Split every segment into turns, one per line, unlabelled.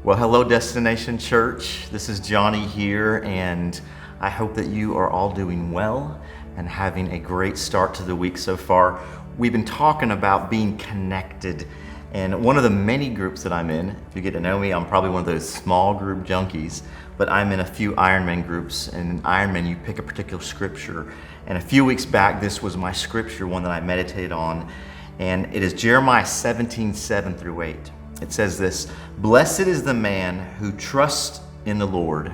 Well, hello, Destination Church. This is Johnny here, and I hope that you are all doing well and having a great start to the week so far. We've been talking about being connected, and one of the many groups that I'm in, if you get to know me, I'm probably one of those small group junkies, but I'm in a few Ironman groups, and in Ironman you pick a particular scripture, and a few weeks back this was my scripture, one that I meditated on, and it is Jeremiah 17:7-8. It says this: "Blessed is the man who trusts in the Lord,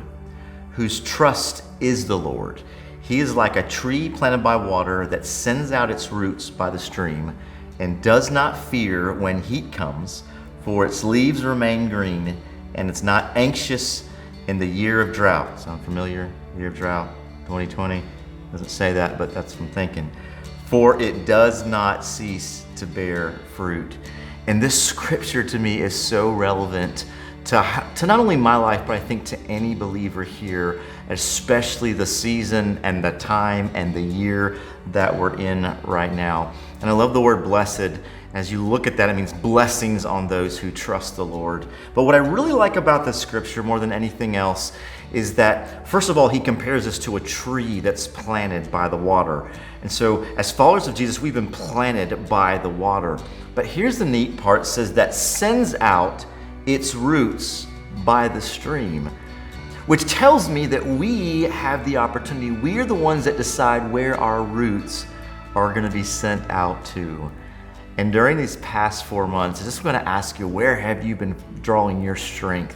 whose trust is the Lord. He is like a tree planted by water that sends out its roots by the stream and does not fear when heat comes, for its leaves remain green, and it's not anxious in the year of drought." Sound familiar? Year of drought, 2020. Doesn't say that, but that's from thinking. "For it does not cease to bear fruit." And this scripture to me is so relevant to not only my life, but I think to any believer here, especially the season and the time and the year that we're in right now. And I love the word blessed. As you look at that, it means blessings on those who trust the Lord. But what I really like about this scripture more than anything else is that, first of all, he compares us to a tree that's planted by the water. And so as followers of Jesus, we've been planted by the water. But here's the neat part: it says that sends out its roots by the stream, which tells me that we have the opportunity. We are the ones that decide where our roots are going to be sent out to. And during these past 4 months, I just want to ask you, where have you been drawing your strength,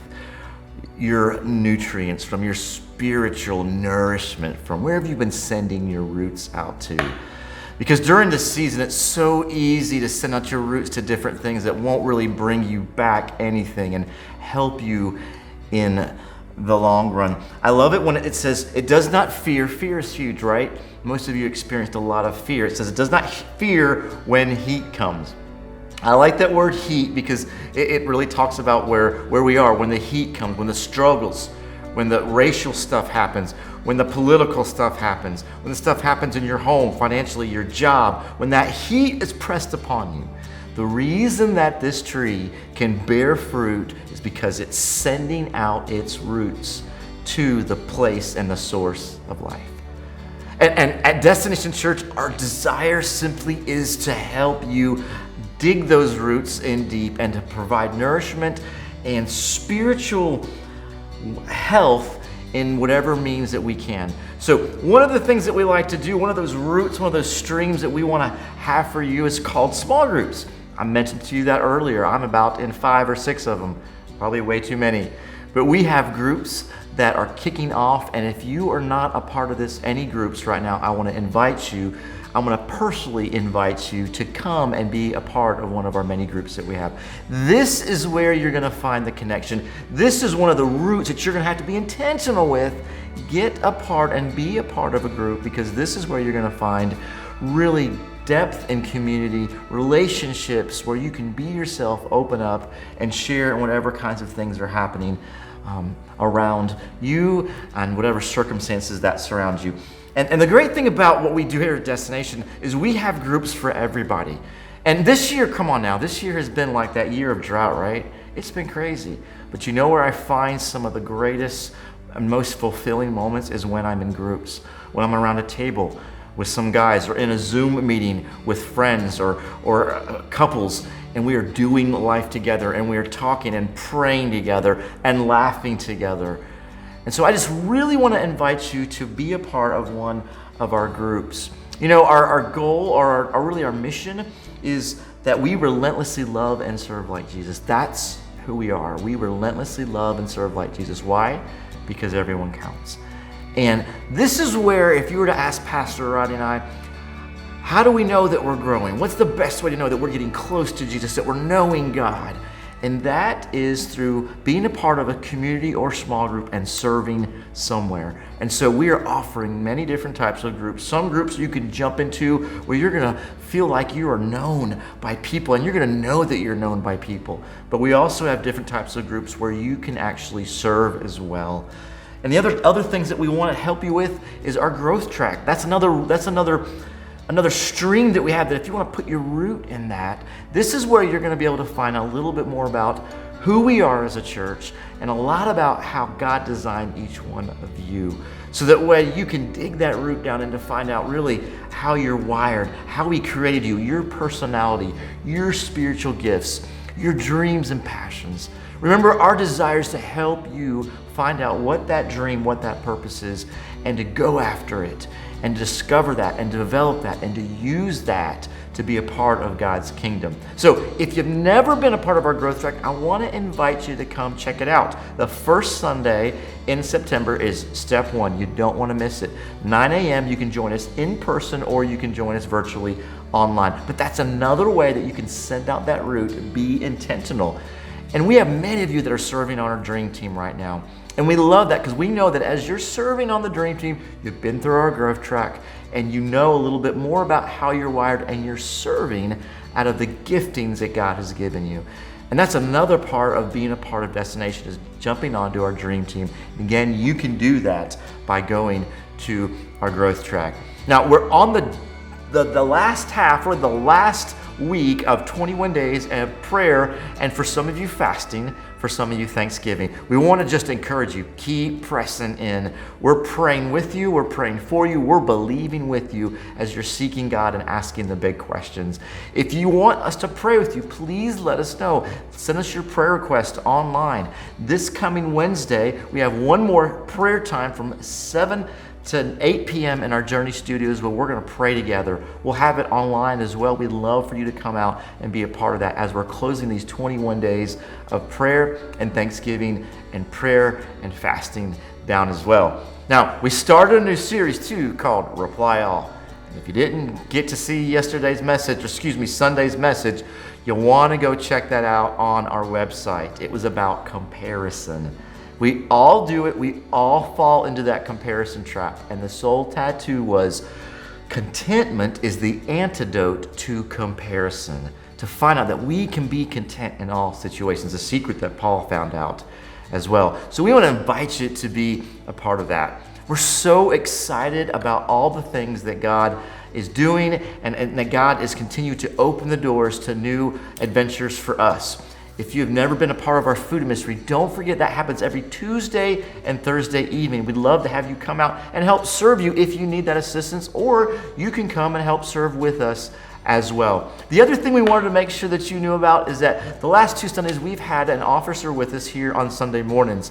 your nutrients from, your spiritual nourishment from? Where have you been sending your roots out to? Because during this season, it's so easy to send out your roots to different things that won't really bring you back anything and help you in the long run. I love it when it says it does not fear. Fear is huge, right? Most of you experienced a lot of fear. It says it does not fear when heat comes. I like that word heat because it really talks about where we are when the heat comes, when the struggles, when the racial stuff happens, when the political stuff happens, when the stuff happens in your home, financially, your job, when that heat is pressed upon you. The reason that this tree can bear fruit is because it's sending out its roots to the place and the source of life. And at Destination Church, our desire simply is to help you dig those roots in deep and to provide nourishment and spiritual health in whatever means that we can. So one of the things that we like to do, one of those roots, one of those streams that we want to have for you is called small groups. I mentioned to you that earlier. I'm about in 5 or 6 of them, probably way too many. But we have groups that are kicking off, and if you are not a part of any groups right now, I want to invite you. I'm going to personally invite you to come and be a part of one of our many groups that we have. This is where you're going to find the connection. This is one of the roots that you're going to have to be intentional with. Get a part and be a part of a group, because this is where you're going to find really depth in community, relationships where you can be yourself, open up, and share whatever kinds of things are happening around you and whatever circumstances that surround you. And the great thing about what we do here at Destination is we have groups for everybody. And this year, come on now, this year has been like that year of drought, right? It's been crazy. But you know where I find some of the greatest and most fulfilling moments is when I'm in groups, when I'm around a table with some guys, or in a Zoom meeting with friends or couples, and we are doing life together, and we are talking and praying together and laughing together. And so I just really want to invite you to be a part of one of our groups. You know, our goal, or our mission, is that we relentlessly love and serve like Jesus. That's who we are. We relentlessly love and serve like Jesus. Why? Because everyone counts. And this is where, if you were to ask Pastor Rodney and I, how do we know that we're growing? What's the best way to know that we're getting close to Jesus, that we're knowing God? And that is through being a part of a community or small group and serving somewhere. And so we are offering many different types of groups. Some groups you can jump into where you're going to feel like you are known by people, and you're going to know that you're known by people. But we also have different types of groups where you can actually serve as well. And the other things that we want to help you with is our growth track. That's another stream that we have, that if you want to put your root in that, this is where you're going to be able to find a little bit more about who we are as a church, and a lot about how God designed each one of you. So that way you can dig that root down and to find out really how you're wired, how He created you, your personality, your spiritual gifts, your dreams and passions. Remember, our desire is to help you find out what that dream, what that purpose is, and to go after it, and discover that, and develop that, and to use that to be a part of God's kingdom. So if you've never been a part of our growth track, I want to invite you to come check it out. The first Sunday in September is step 1. You don't want to miss it. 9 a.m. you can join us in person, or you can join us virtually online. But that's another way that you can send out that root. Be intentional. And we have many of you that are serving on our dream team right now. And we love that because we know that as you're serving on the dream team, you've been through our growth track and you know a little bit more about how you're wired, and you're serving out of the giftings that God has given you. And that's another part of being a part of Destination, is jumping onto our dream team. And again, you can do that by going to our growth track. Now, we're on the last half, or the last week of 21 days of prayer, and for some of you fasting, for some of you Thanksgiving. We want to just encourage you, keep pressing in. We're praying with you, we're praying for you, we're believing with you as you're seeking God and asking the big questions. If you want us to pray with you, please let us know. Send us your prayer request online. This coming Wednesday, we have one more prayer time from 7 to 8 p.m. in our Journey Studios, where we're going to pray together. We'll have it online as well. We'd love for you to come out and be a part of that as we're closing these 21 days of prayer and Thanksgiving and prayer and fasting down as well. Now, we started a new series too called Reply All. And if you didn't get to see Sunday's message, you'll want to go check that out on our website. It was about comparison. We all do it. We all fall into that comparison trap. And the soul tattoo was, contentment is the antidote to comparison. To find out that we can be content in all situations. A secret that Paul found out as well. So we want to invite you to be a part of that. We're so excited about all the things that God is doing, and that God is continuing to open the doors to new adventures for us. If you've never been a part of our food ministry, don't forget that happens every Tuesday and Thursday evening. We'd love to have you come out and help serve you if you need that assistance, or you can come and help serve with us as well. The other thing we wanted to make sure that you knew about is that the last 2 Sundays we've had an officer with us here on Sunday mornings.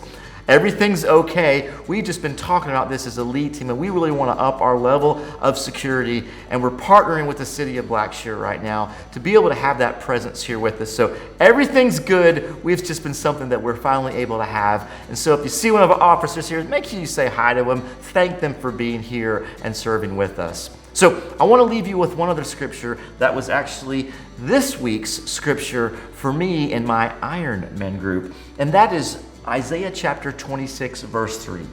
Everything's okay. We've just been talking about this as a lead team, and we really want to up our level of security, and we're partnering with the city of Blackshear right now to be able to have that presence here with us. So everything's good. We've just been something that we're finally able to have. And so if you see one of our officers here, make sure you say hi to them. Thank them for being here and serving with us. So I want to leave you with one other scripture that was actually this week's scripture for me in my Iron Men group, and that is Isaiah chapter 26, verse 3. It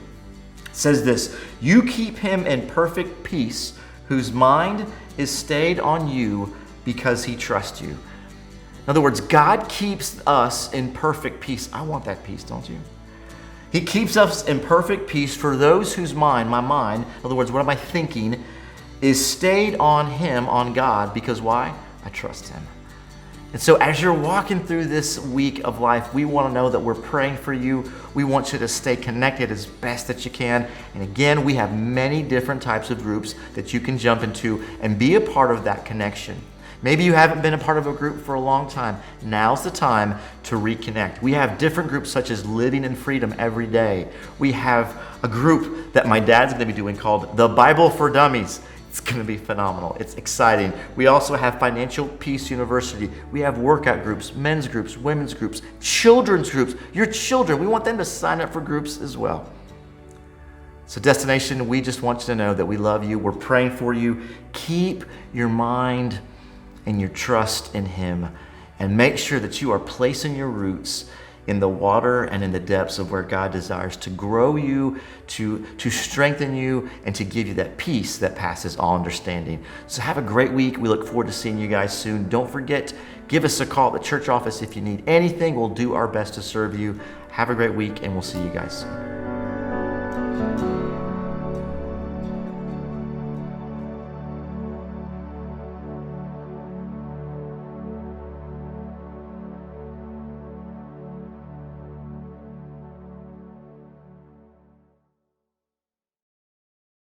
says this: "You keep him in perfect peace, whose mind is stayed on you because he trusts you." In other words, God keeps us in perfect peace. I want that peace, don't you? He keeps us in perfect peace for those whose mind, my mind, in other words, what am I thinking, is stayed on him, on God, because why? I trust him. And so as you're walking through this week of life, we want to know that we're praying for you. We want you to stay connected as best that you can. And again, we have many different types of groups that you can jump into and be a part of that connection. Maybe you haven't been a part of a group for a long time. Now's the time to reconnect. We have different groups such as Living in Freedom every day. We have a group that my dad's going to be doing called The Bible for Dummies. It's going to be phenomenal. It's exciting. We also have Financial Peace University. We have workout groups, men's groups, women's groups, children's groups. Your children, we want them to sign up for groups as well. So Destination, we just want you to know that we love you. We're praying for you. Keep your mind and your trust in him, and make sure that you are placing your roots in the water and in the depths of where God desires to grow you, to strengthen you, and to give you that peace that passes all understanding. So have a great week. We look forward to seeing you guys soon. Don't forget, give us a call at the church office if you need anything. We'll do our best to serve you. Have a great week, and we'll see you guys soon.